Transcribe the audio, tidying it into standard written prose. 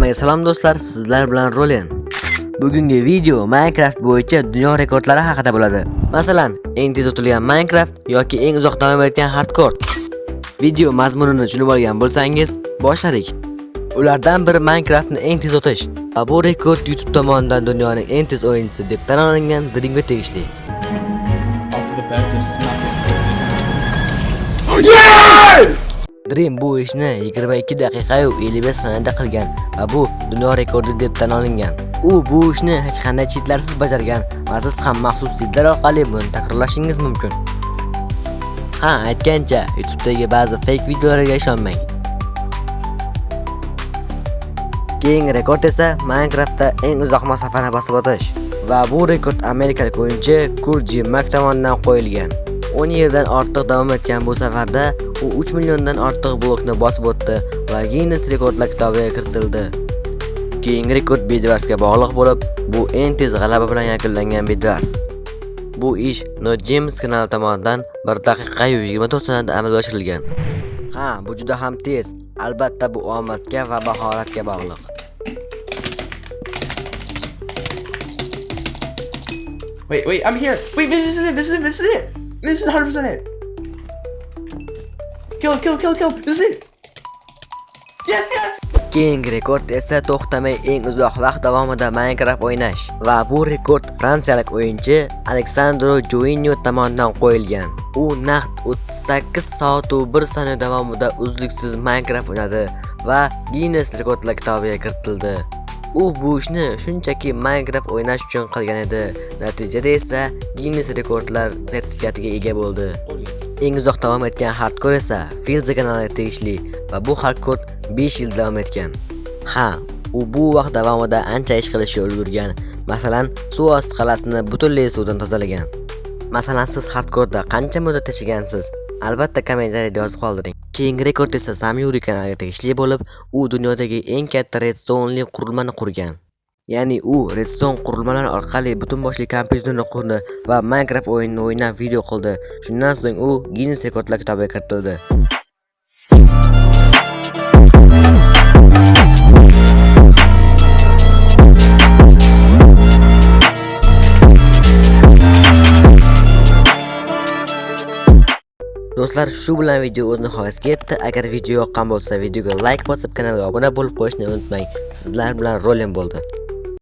Hammaga salom do'stlar, sizlar bilan Rolen. Bugungi video Minecraft bo'yicha dunyo rekordlari haqida bo'ladi. Masalan, eng tez o'tilgan Minecraft yoki eng uzoq davom etgan hardcore. Video mazmunini tushunib olgan bo'lsangiz, boshladik. Ulardan biri Minecraftni eng tez o'tish va bu rekord YouTube tomonidan dunyoning eng tez o'yinchisi deb tan olingan Dreamga tegishli. Dream bu ishni 22 daqiqa yu 55 saniyada qilgan va bu dunyo rekordi deb tan olingan. U bu ishni hech qanday cheatlarsiz bajargan va siz ham maxsus cheatlar orqali buni takrorlashingiz mumkin. Ha, aytgancha, YouTube'dagi ba'zi fake videolarga ishonmang. Keyingi rekord esa Minecraftda eng uzoq masofani bosib o'tish va bu rekord amerikalik o'yinchi Kurji Mak tomonidan qo'yilgan. 10 yildan ortiq davom etgan bu safarda u 3 milliondan ortiq blokni bosib o'tdi va Guinness rekordlar kitobiga kiritildi. Keyingi rekord Bedwarsga bog'liq bo'lib, bu eng tez g'alaba bilan yakunlangan Bedwars. Bu ish NoGames kanali tomonidan 1 daqiqa yu 24 saniyada amalga oshirilgan. Ha, bu juda ham tez. Albatta bu omadga va mahoratga bog'liq. Wait, I'm here. Wait, this is it. This is 100% it. Kill. This is it. Yes. Keyingi rekord esa to'xtamay eng uzoq vaqt davomida Minecraft o'ynash va bu rekord fransiyalik o'yinchi Alexandro Joinio tomonidan qo'yilgan. U naqd 38 soat va 1 soniya davomida uzluksiz Minecraft o'ynadi va Guinness rekordlar kitobiga kiritildi. U bu ishni shunchaki Minecraft o'ynash uchun qilgan edi. Natijada esa Guinness rekordlar sertifikatiga ega bo'ldi. Eng uzoq davom etgan hardcore esa Fields kanaliga tegishli va bu hardcore 5 yil davom etgan. Ha, u bu vaqt davomida ancha ish qilishga ulgurgan. Masalan, suv osti qalasini butunlay suvdan tozalagan. Masalan, siz hardcore'da qancha muddat tashagansiz? Albatta kommentariyada yozib qoldiring. Keyingi rekord esa Samyuri kanaliga tegishli bo'lib, u dunyodagi eng katta redstone'li qurilmani qurgan. Ya'ni u redstone qurilmalari orqali butun boshli kompyuterni qurdi va Minecraft o'yinini o'ynab video qildi. Shundan so'ng u Guinness rekordlar kitobiga kiritildi. Do'stlar, shu bilan video o'z nihoyasiga yetdi. Agar video yoqqan bo'lsa, videoga like bosib, kanalga obuna bo'lib qo'yishni unutmang. Sizlar bilan Rolen bo'ldi.